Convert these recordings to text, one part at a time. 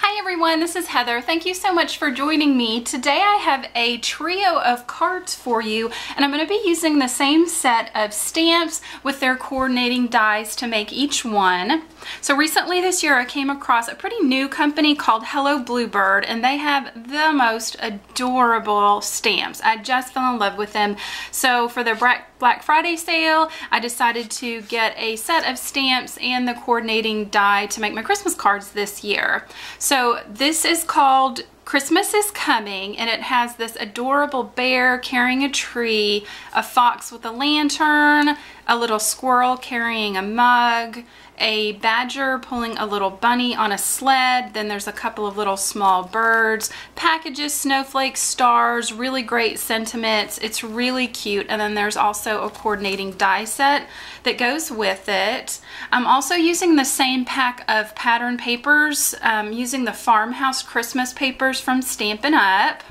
Hi everyone, this is Heather. Thank you so much for joining me. Today I have a trio of cards for you, and I'm going to be using the same set of stamps with their coordinating dies to make each one. So recently this year I came across a pretty new company called Hello Bluebird, and they have the most adorable stamps. I just fell in love with them. So for their Black Friday sale, I decided to get a set of stamps and the coordinating die to make my Christmas cards this year. So this is called Christmas is Coming, and it has this adorable bear carrying a tree, a fox with a lantern, a little squirrel carrying a mug, a badger pulling a little bunny on a sled, then there's a couple of little small birds, packages, snowflakes, stars, really great sentiments. It's really cute. And then there's also a coordinating die set that goes with it. I'm also using the same pack of pattern papers, using the Farmhouse Christmas papers from Stampin' Up.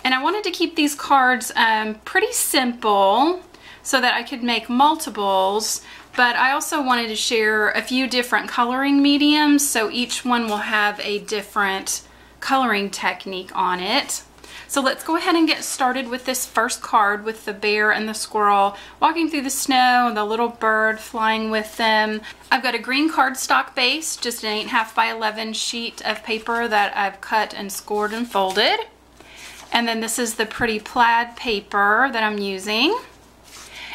And I wanted to keep these cards pretty simple so that I could make multiples, but I also wanted to share a few different coloring mediums, so each one will have a different coloring technique on it. So let's go ahead and get started with this first card with the bear and the squirrel walking through the snow and the little bird flying with them. I've got a green cardstock base, just an 8.5 by 11 sheet of paper that I've cut and scored and folded. And then this is the pretty plaid paper that I'm using.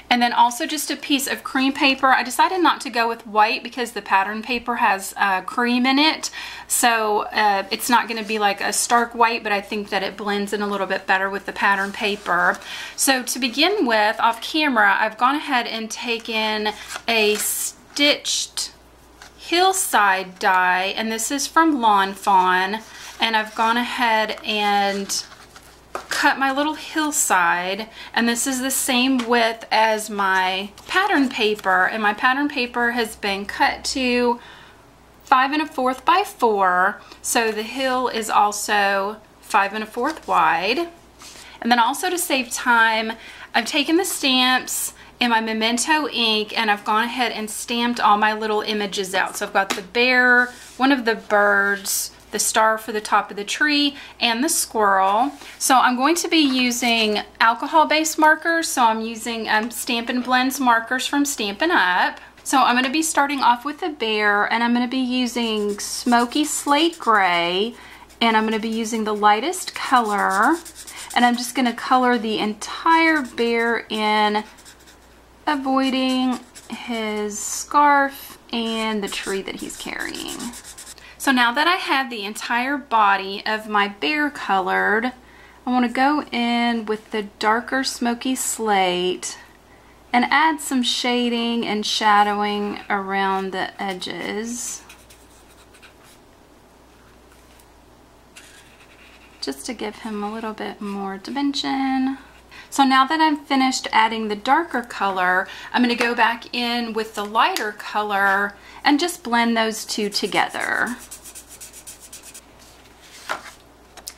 And then also just a piece of cream paper. I decided not to go with white because the pattern paper has cream in it. So it's not going to be like a stark white, but I think that it blends in a little bit better with the pattern paper. So to begin with, off camera, I've gone ahead and taken a stitched hillside die, and this is from Lawn Fawn. And I've gone ahead and cut my little hillside, and this is the same width as my pattern paper, and my pattern paper has been cut to 5 1/4 by 4, so the hill is also 5 1/4 wide. And then also to save time, I've taken the stamps in my Memento ink and I've gone ahead and stamped all my little images out. So I've got the bear, one of the birds, the star for the top of the tree, and the squirrel. So I'm going to be using alcohol-based markers. So I'm using Stampin' Blends markers from Stampin' Up. So I'm going to be starting off with the bear, and I'm going to be using Smoky Slate Gray, and I'm going to be using the lightest color, and I'm just going to color the entire bear in, avoiding his scarf and the tree that he's carrying. So now that I have the entire body of my bear colored, I want to go in with the darker smoky slate and add some shading and shadowing around the edges, just to give him a little bit more dimension. So now that I've finished adding the darker color, I'm going to go back in with the lighter color and just blend those two together.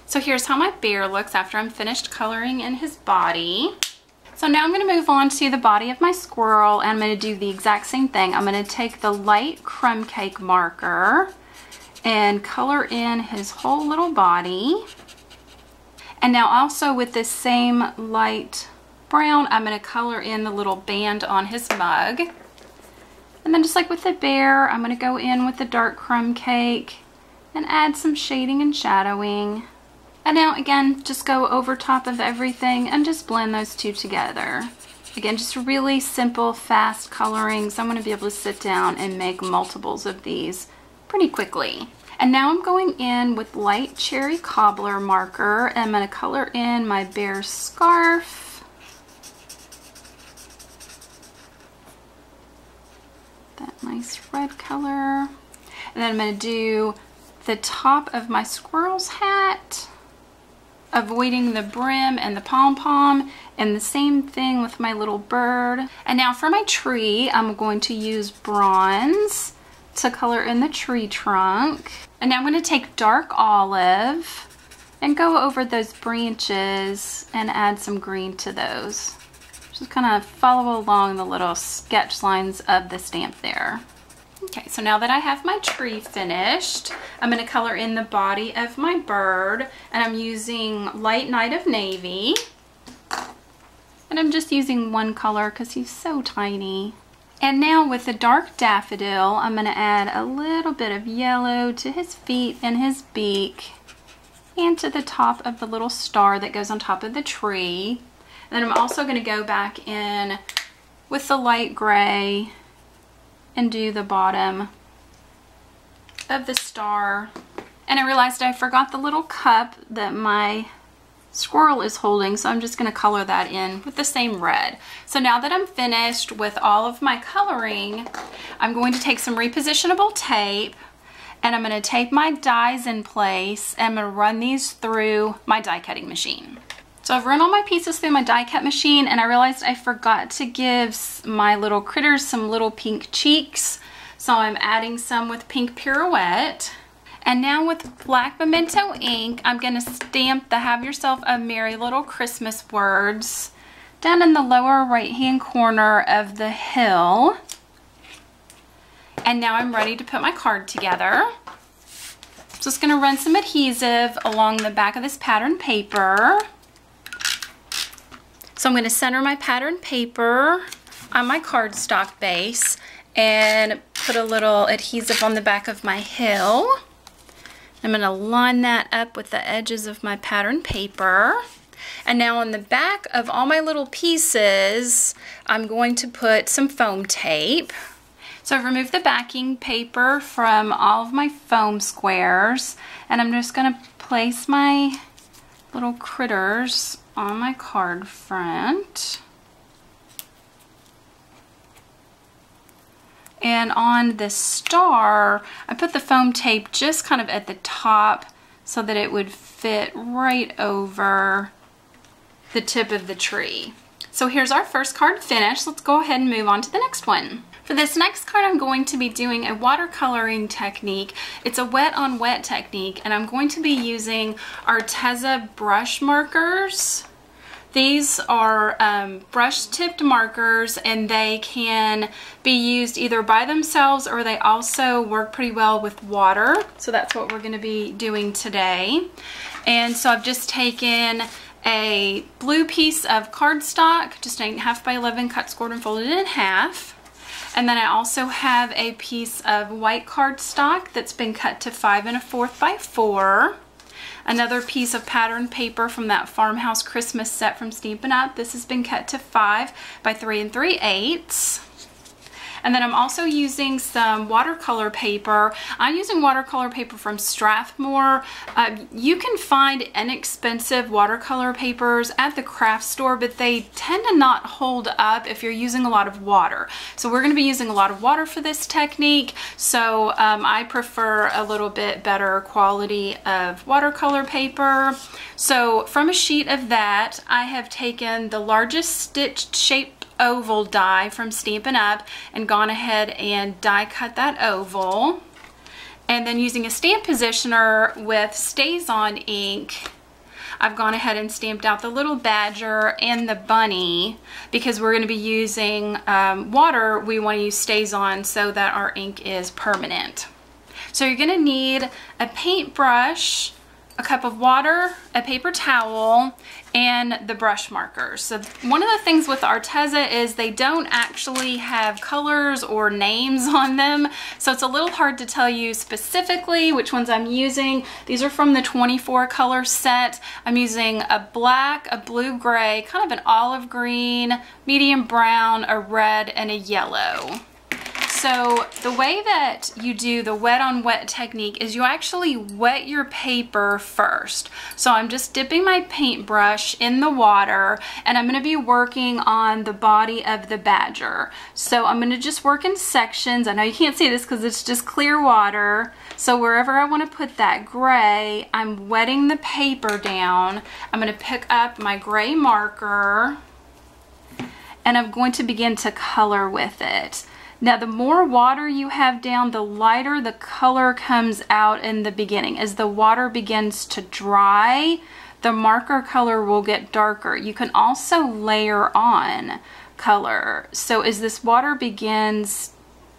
So here's how my bear looks after I'm finished coloring in his body. So now I'm going to move on to the body of my squirrel, and I'm going to do the exact same thing. I'm going to take the light crumb cake marker and color in his whole little body. And now also with this same light brown, I'm going to color in the little band on his mug. And then just like with the bear, I'm going to go in with the dark crumb cake and add some shading and shadowing. And now again, just go over top of everything and just blend those two together. Again, just really simple, fast coloring, so I'm going to be able to sit down and make multiples of these pretty quickly. And now I'm going in with light cherry cobbler marker, and I'm going to color in my bear scarf. That nice red color. And then I'm going to do the top of my squirrel's hat, avoiding the brim and the pom-pom, and the same thing with my little bird. And now for my tree, I'm going to use bronze to color in the tree trunk. And now I'm going to take dark olive and go over those branches and add some green to those. Just kind of follow along the little sketch lines of the stamp there. Okay, so now that I have my tree finished, I'm going to color in the body of my bird, and I'm using Light Night of Navy. And I'm just using one color because he's so tiny. And now with the dark daffodil, I'm going to add a little bit of yellow to his feet and his beak, and to the top of the little star that goes on top of the tree. And then I'm also going to go back in with the light gray and do the bottom of the star. And I realized I forgot the little cup that my squirrel is holding, so I'm just going to color that in with the same red. So now that I'm finished with all of my coloring, I'm going to take some repositionable tape, and I'm going to tape my dies in place, and I'm going to run these through my die cutting machine. So I've run all my pieces through my die cut machine, and I realized I forgot to give my little critters some little pink cheeks. So I'm adding some with pink pirouette. And now with black memento ink, I'm going to stamp the Have Yourself a Merry Little Christmas words down in the lower right hand corner of the hill. And now I'm ready to put my card together. So just going to run some adhesive along the back of this pattern paper. So I'm going to center my pattern paper on my cardstock base and put a little adhesive on the back of my hill. I'm going to line that up with the edges of my pattern paper. And now on the back of all my little pieces, I'm going to put some foam tape. So I've removed the backing paper from all of my foam squares, and I'm just going to place my little critters on my card front. And on the star, I put the foam tape just kind of at the top so that it would fit right over the tip of the tree. So here's our first card finished. Let's go ahead and move on to the next one. For this next card, I'm going to be doing a watercoloring technique. It's a wet on wet technique, and I'm going to be using Arteza brush markers. These are brush tipped markers, and they can be used either by themselves, or they also work pretty well with water. So that's what we're going to be doing today. And so I've just taken a blue piece of cardstock, just 8.5 by 11, cut, scored, and folded in half. And then I also have a piece of white cardstock that's been cut to 5 1/4 by 4. Another piece of pattern paper from that Farmhouse Christmas set from Stampin' Up. This has been cut to 5 by 3 3/8. And then I'm also using some watercolor paper. I'm using watercolor paper from Strathmore. You can find inexpensive watercolor papers at the craft store, but they tend to not hold up if you're using a lot of water. So we're going to be using a lot of water for this technique. So I prefer a little bit better quality of watercolor paper. So from a sheet of that, I have taken the largest stitched shape oval die from Stampin' Up and gone ahead and die cut that oval. And then using a stamp positioner with StazOn ink, I've gone ahead and stamped out the little badger and the bunny. Because we're going to be using water, we want to use StazOn so that our ink is permanent. So you're going to need a paintbrush, a cup of water, a paper towel, and the brush markers. So one of the things with Arteza is they don't actually have colors or names on them, so it's a little hard to tell you specifically which ones I'm using. These are from the 24 color set. I'm using a black, a blue-gray, kind of an olive green, medium brown, a red, and a yellow. So the way that you do the wet on wet technique is you actually wet your paper first. So I'm just dipping my paintbrush in the water, and I'm going to be working on the body of the badger. So I'm going to just work in sections. I know you can't see this because it's just clear water. So wherever I want to put that gray, I'm wetting the paper down. I'm going to pick up my gray marker, and I'm going to begin to color with it. Now, the more water you have down, the lighter the color comes out in the beginning. As the water begins to dry, the marker color will get darker. You can also layer on color. So as this water begins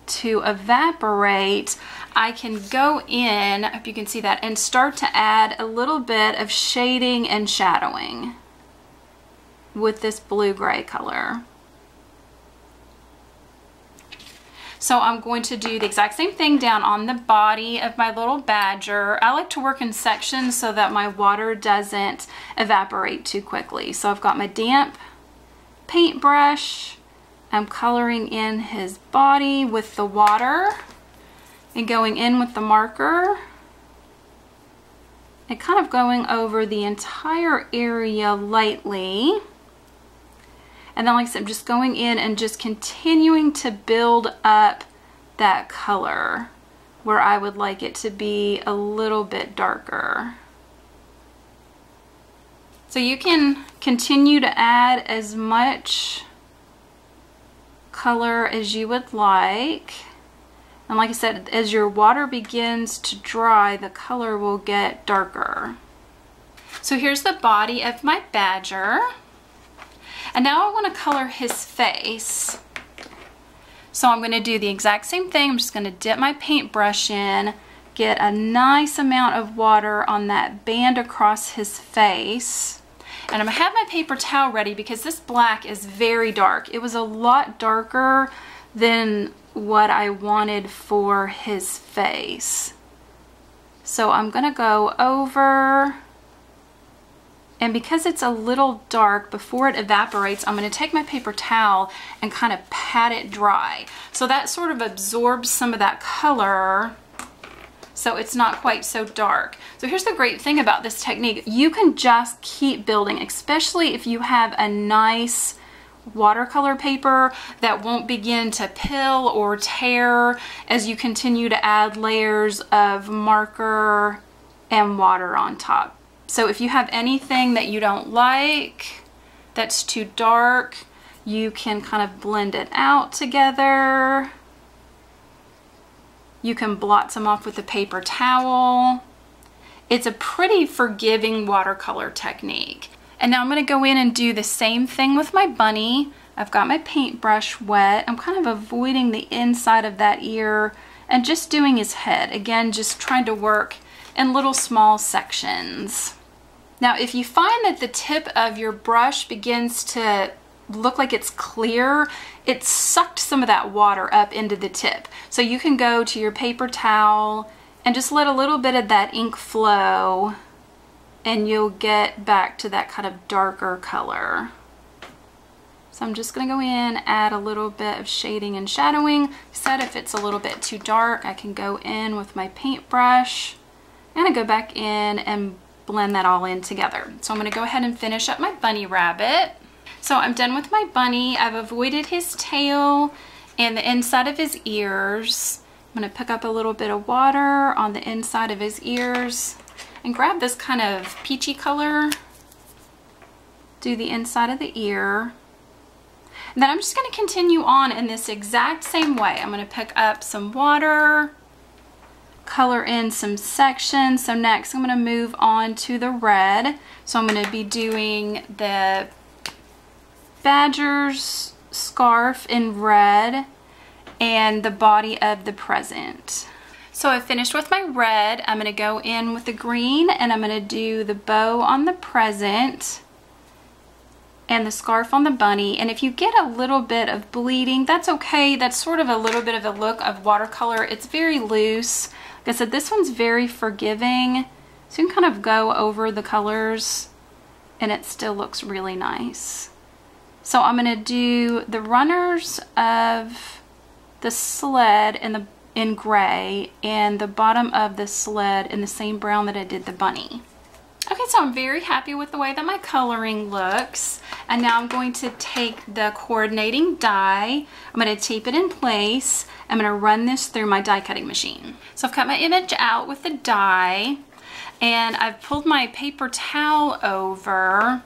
to evaporate, I can go in, I hope you can see that, and start to add a little bit of shading and shadowing with this blue-gray color. So I'm going to do the exact same thing down on the body of my little badger. I like to work in sections so that my water doesn't evaporate too quickly. So I've got my damp paintbrush. I'm coloring in his body with the water and going in with the marker and kind of going over the entire area lightly. And then, like I said, I'm just going in and just continuing to build up that color where I would like it to be a little bit darker. So you can continue to add as much color as you would like. And like I said, as your water begins to dry, the color will get darker. So here's the body of my badger. And now I want to color his face. So I'm going to do the exact same thing. I'm just going to dip my paintbrush in, get a nice amount of water on that band across his face. And I'm going to have my paper towel ready because this black is very dark. It was a lot darker than what I wanted for his face. So I'm going to go over, and because it's a little dark, before it evaporates, I'm going to take my paper towel and kind of pat it dry. So that sort of absorbs some of that color, so it's not quite so dark. So here's the great thing about this technique. You can just keep building, especially if you have a nice watercolor paper that won't begin to pill or tear as you continue to add layers of marker and water on top. So if you have anything that you don't like, that's too dark, you can kind of blend it out together. You can blot some off with a paper towel. It's a pretty forgiving watercolor technique. And now I'm going to go in and do the same thing with my bunny. I've got my paintbrush wet. I'm kind of avoiding the inside of that ear and just doing his head. Again, just trying to work in little small sections. Now, if you find that the tip of your brush begins to look like it's clear, it sucked some of that water up into the tip. So you can go to your paper towel and just let a little bit of that ink flow, and you'll get back to that kind of darker color. So I'm just going to go in, add a little bit of shading and shadowing. Said if it's a little bit too dark, I can go in with my paintbrush and I go back in and blend that all in together. So I'm going to go ahead and finish up my bunny rabbit. So I'm done with my bunny. I've avoided his tail and the inside of his ears. I'm going to pick up a little bit of water on the inside of his ears and grab this kind of peachy color, do the inside of the ear. And then I'm just going to continue on in this exact same way. I'm going to pick up some water, color in some sections. So next I'm going to move on to the red. So I'm going to be doing the badger's scarf in red and the body of the present. So I finished with my red. I'm going to go in with the green and I'm going to do the bow on the present and the scarf on the bunny. And if you get a little bit of bleeding, that's okay. That's sort of a little bit of a look of watercolor. It's very loose. Like I said, this one's very forgiving. So you can kind of go over the colors and it still looks really nice. So I'm going to do the runners of the sled in gray and the bottom of the sled in the same brown that I did the bunny. Okay, so I'm very happy with the way that my coloring looks. And now I'm going to take the coordinating die. I'm going to tape it in place. I'm going to run this through my die cutting machine. So I've cut my image out with the die and I've pulled my paper towel over,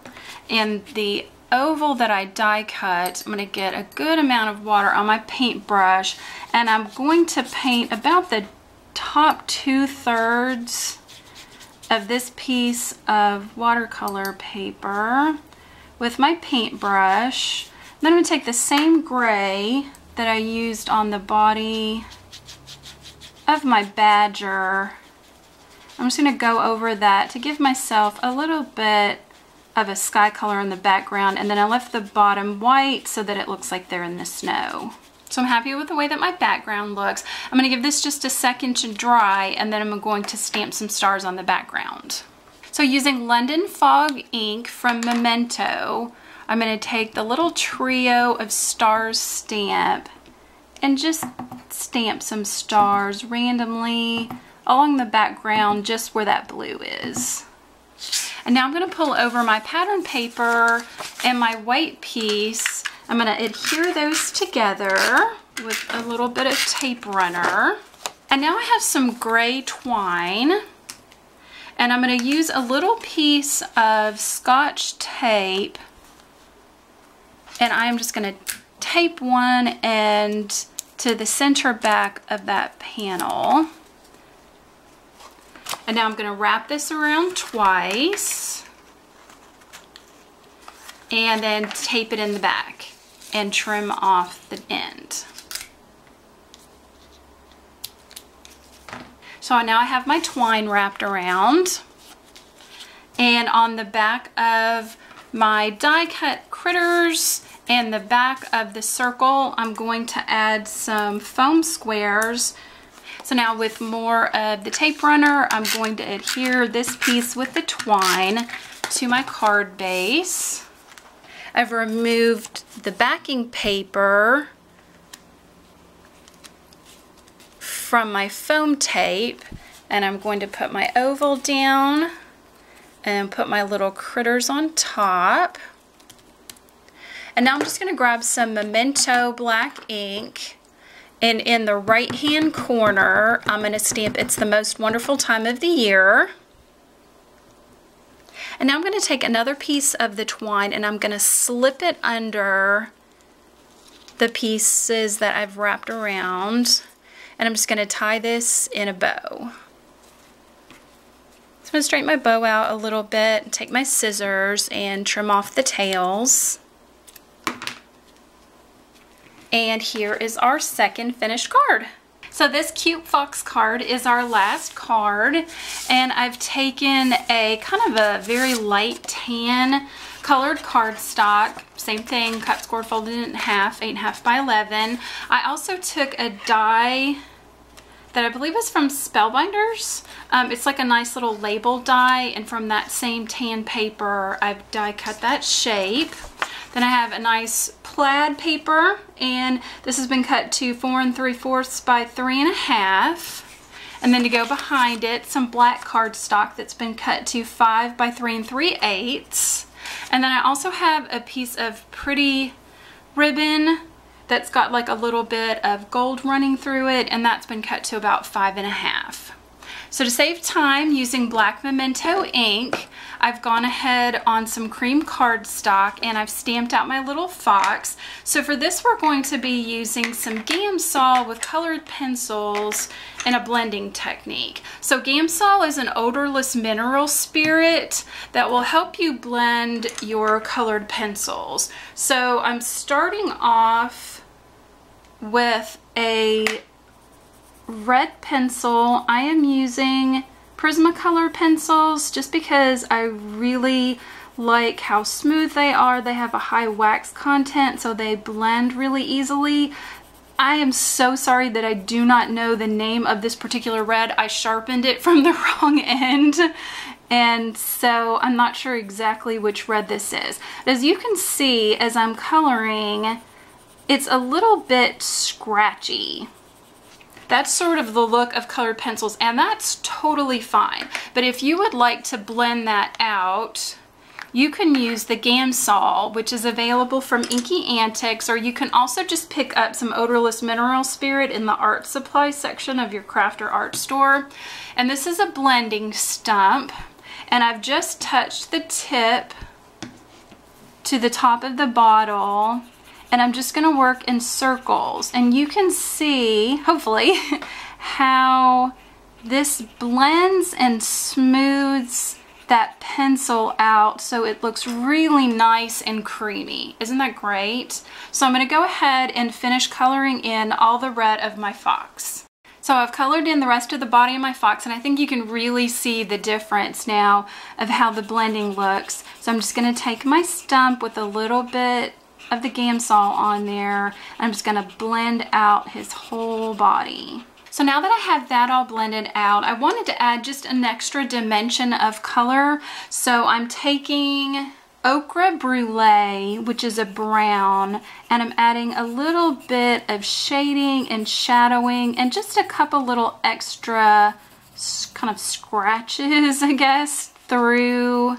and the oval that I die cut, I'm going to get a good amount of water on my paintbrush, and I'm going to paint about the top 2/3 of this piece of watercolor paper with my paintbrush. Then I'm going to take the same gray that I used on the body of my badger. I'm just going to go over that to give myself a little bit of a sky color in the background, and then I left the bottom white so that it looks like they're in the snow. So I'm happy with the way that my background looks. I'm going to give this just a second to dry, and then I'm going to stamp some stars on the background. So using London Fog ink from Memento, I'm going to take the little Trio of Stars stamp and just stamp some stars randomly along the background just where that blue is. And now I'm going to pull over my pattern paper and my white piece. I'm going to adhere those together with a little bit of tape runner. And now I have some gray twine. And I'm going to use a little piece of Scotch tape. And I'm just going to tape one end to the center back of that panel. And now I'm going to wrap this around twice and then tape it in the back and trim off the end. So now I have my twine wrapped around, and on the back of my die cut critters and the back of the circle, I'm going to add some foam squares. So now with more of the tape runner, I'm going to adhere this piece with the twine to my card base. I've removed the backing paper from my foam tape, and I'm going to put my oval down and put my little critters on top. And now I'm just going to grab some Memento black ink. And in the right-hand corner, I'm going to stamp "It's the Most Wonderful Time of the Year." And now I'm going to take another piece of the twine and I'm going to slip it under the pieces that I've wrapped around. And I'm just going to tie this in a bow. So I'm going to straighten my bow out a little bit, take my scissors and trim off the tails. And here is our second finished card. So this cute fox card is our last card, and I've taken a kind of a very light tan colored cardstock. Same thing, cut, scored, folded in half, 8.5 by 11. I also took a die that I believe is from Spellbinders. It's like a nice little label die, and from that same tan paper, I've die cut that shape. Then I have a nice plaid paper, and this has been cut to 4 3/4 by 3.5. And then to go behind it, some black cardstock that's been cut to 5 by 3 3/8. And then I also have a piece of pretty ribbon that's got like a little bit of gold running through it, and that's been cut to about 5.5. So to save time using black Memento ink, I've gone ahead on some cream cardstock and I've stamped out my little fox. So for this, we're going to be using some Gamsol with colored pencils and a blending technique. So Gamsol is an odorless mineral spirit that will help you blend your colored pencils. So I'm starting off with a red pencil. I am using Prismacolor pencils just because I really like how smooth they are. They have a high wax content, so they blend really easily. I am so sorry that I do not know the name of this particular red. I sharpened it from the wrong end, and so I'm not sure exactly which red this is. As you can see, as I'm coloring, it's a little bit scratchy. That's sort of the look of colored pencils, and that's totally fine. But if you would like to blend that out, you can use the Gamsol, which is available from Inky Antics, or you can also just pick up some odorless mineral spirit in the art supply section of your craft or art store. And this is a blending stump, and I've just touched the tip to the top of the bottle. And I'm just going to work in circles, and you can see, hopefully, how this blends and smooths that pencil out so it looks really nice and creamy. Isn't that great? So I'm going to go ahead and finish coloring in all the red of my fox. So I've colored in the rest of the body of my fox, and I think you can really see the difference now of how the blending looks. So I'm just going to take my stump with a little bit of the Gamsol on there, and I'm just going to blend out his whole body. So now that I have that all blended out, I wanted to add just an extra dimension of color. So I'm taking Ochre Brulee, which is a brown, and I'm adding a little bit of shading and shadowing and just a couple little extra kind of scratches, I guess, through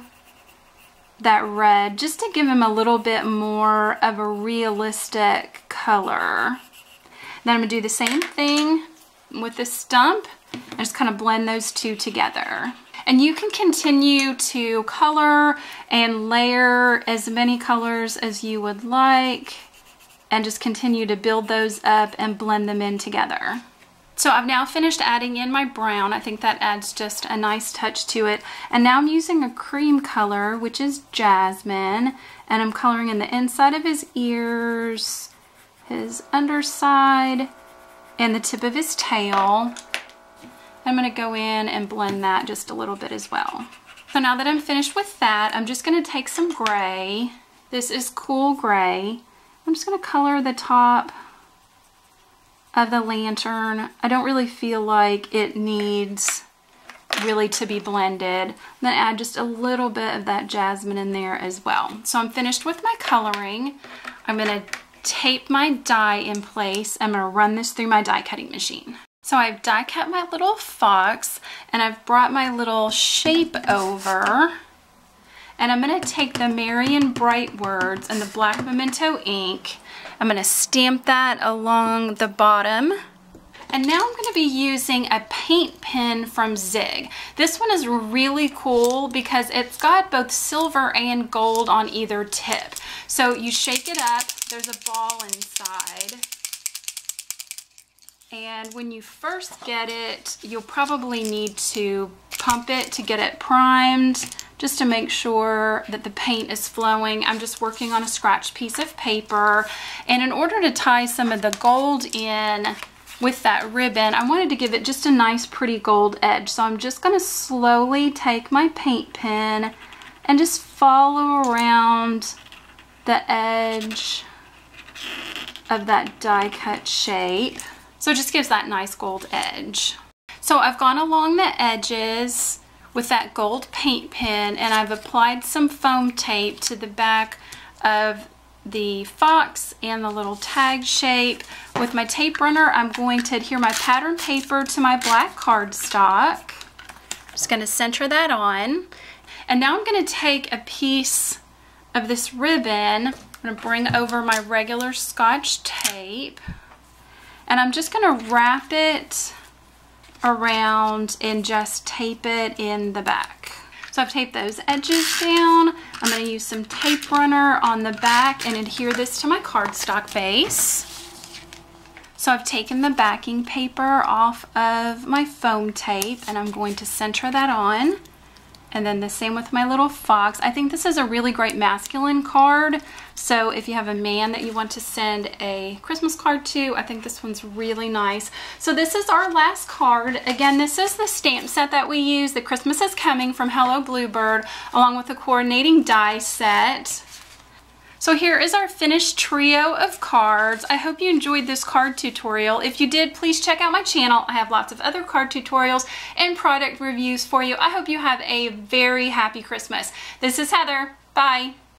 that red, just to give him a little bit more of a realistic color. Then I'm going to do the same thing with the stump and just kind of blend those two together. And you can continue to color and layer as many colors as you would like and just continue to build those up and blend them in together. So I've now finished adding in my brown. I think that adds just a nice touch to it. And now I'm using a cream color, which is Jasmine, and I'm coloring in the inside of his ears, his underside, and the tip of his tail. I'm going to go in and blend that just a little bit as well. So now that I'm finished with that, I'm just going to take some gray. This is Cool Gray. I'm just going to color the top of the lantern. I don't really feel like it needs really to be blended. Then add just a little bit of that jasmine in there as well. So I'm finished with my coloring. I'm going to tape my die in place. I'm going to run this through my die cutting machine. So I've die cut my little fox, and I've brought my little shape over, and I'm going to take the Marion Bright Words and the black memento ink. I'm going to stamp that along the bottom. And now I'm going to be using a paint pen from Zig. This one is really cool because it's got both silver and gold on either tip. So you shake it up, there's a ball inside. And when you first get it, you'll probably need to pump it to get it primed, just to make sure that the paint is flowing. I'm just working on a scratch piece of paper. And in order to tie some of the gold in with that ribbon, I wanted to give it just a nice pretty gold edge. So I'm just going to slowly take my paint pen and just follow around the edge of that die cut shape. So it just gives that nice gold edge. So I've gone along the edges with that gold paint pen, and I've applied some foam tape to the back of the fox and the little tag shape. With my tape runner, I'm going to adhere my pattern paper to my black cardstock. I'm just going to center that on. And now I'm going to take a piece of this ribbon. I'm going to bring over my regular Scotch tape, and I'm just going to wrap it around and just tape it in the back. So I've taped those edges down. I'm going to use some tape runner on the back and adhere this to my cardstock base. So I've taken the backing paper off of my foam tape, and I'm going to center that on. And then the same with my little fox. I think this is a really great masculine card. So if you have a man that you want to send a Christmas card to, I think this one's really nice. So this is our last card. Again, this is the stamp set that we use. The Christmas is Coming from Hello Bluebird, along with the coordinating die set. So here is our finished trio of cards. I hope you enjoyed this card tutorial. If you did, please check out my channel. I have lots of other card tutorials and product reviews for you. I hope you have a very happy Christmas. This is Heather. Bye.